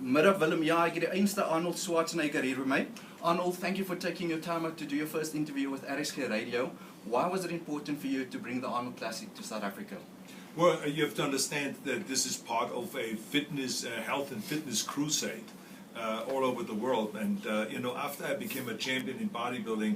Middag Willem, ja, ek het die einste Arnold Schwarzenegger hier by my. Arnold, thank you for taking your time out to do your first interview with RSG Radio. Why was it important for you to bring the Arnold Classic to South Africa? Well, you have to understand that this is part of a fitness, health and fitness crusade all over the world. And, after I became a champion in bodybuilding,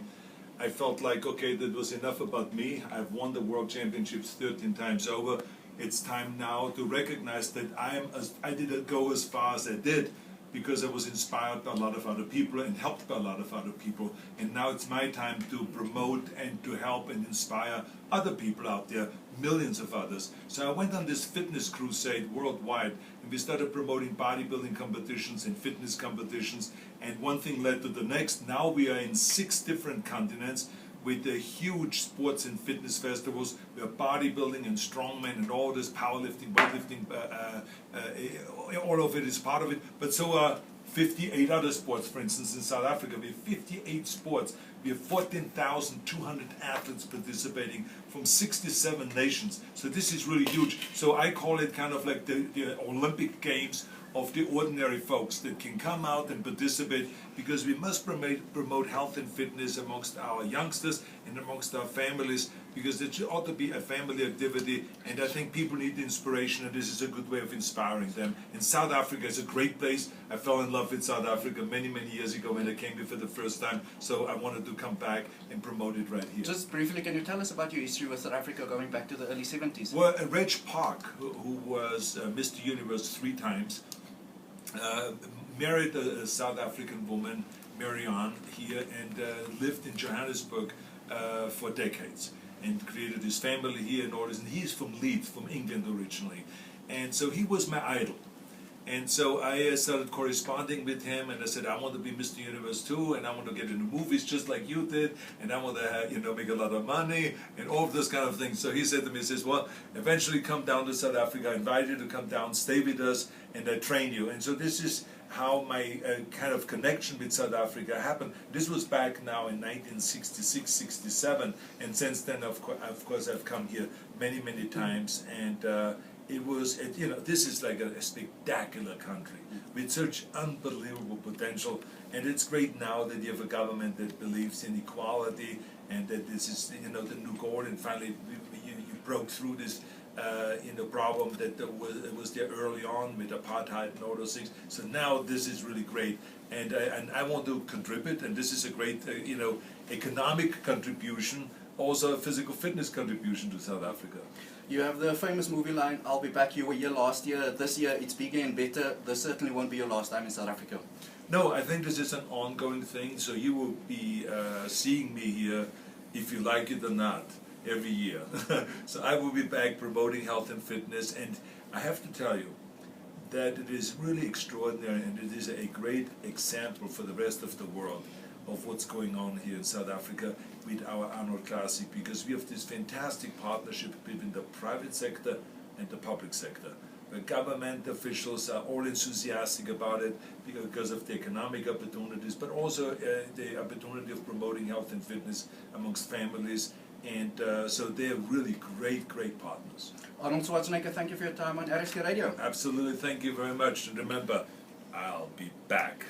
I felt like, okay, that was enough about me. I've won the world championships 13 times over. It's time now to recognize that I didn't go as far as I did because I was inspired by a lot of other people and helped by a lot of other people. And now it's my time to promote and to help and inspire other people out there, millions of others. So I went on this fitness crusade worldwide, and we started promoting bodybuilding competitions and fitness competitions, and one thing led to the next. Now we are in 6 different continents with the huge sports and fitness festivals, where bodybuilding and strongman and all this powerlifting, weightlifting, all of it is part of it. But so are 58 other sports. For instance, in South Africa, we have 58 sports. We have 14,200 athletes participating from 67 nations. So this is really huge. So I call it kind of like the Olympic Games of the ordinary folks that can come out and participate, because we must promote health and fitness amongst our youngsters and amongst our families, because it ought to be a family activity, and I think people need inspiration, and this is a good way of inspiring them. And South Africa is a great place. I fell in love with South Africa many, many years ago when I came here for the first time, so I wanted to come back and promote it right here. Just briefly, can you tell us about your history with South Africa going back to the early 70s? Well, Reg Park, who was Mr. Universe 3 times, married a South African woman, Marianne, here, and lived in Johannesburg for decades, and created his family here and all this. And he's from Leeds, from England originally, and so he was my idol. And so I started corresponding with him, and I said, I want to be Mr. Universe too, and I want to get into movies just like you did, and I want to make a lot of money, and all of those kind of things. So he said to me, he says, well, eventually come down to South Africa, I invite you to come down, stay with us, and I train you. And so this is how my kind of connection with South Africa happened. This was back now in 1966, 67, and since then, of course, I've come here many, many times, and this is like a spectacular country with such unbelievable potential, and it's great now that you have a government that believes in equality, and that this is the new goal, and finally you broke through this problem that was there early on with apartheid and all those things. So now this is really great, and I want to contribute, and this is a great economic contribution, also a physical fitness contribution to South Africa. You have the famous movie line, I'll be back. You were here last year. This year it's bigger and better. This certainly won't be your last time in South Africa. No, I think this is an ongoing thing, so you will be seeing me here, if you like it or not, every year. So I will be back promoting health and fitness, and I have to tell you that it is really extraordinary, and it is a great example for the rest of the world of what's going on here in South Africa with our Arnold Classic, because we have this fantastic partnership between the private sector and the public sector. The government officials are all enthusiastic about it because of the economic opportunities, but also the opportunity of promoting health and fitness amongst families, and so they're really great partners. Arnold Schwarzenegger, thank you for your time on RSG Radio. Absolutely, thank you very much, and remember, I'll be back.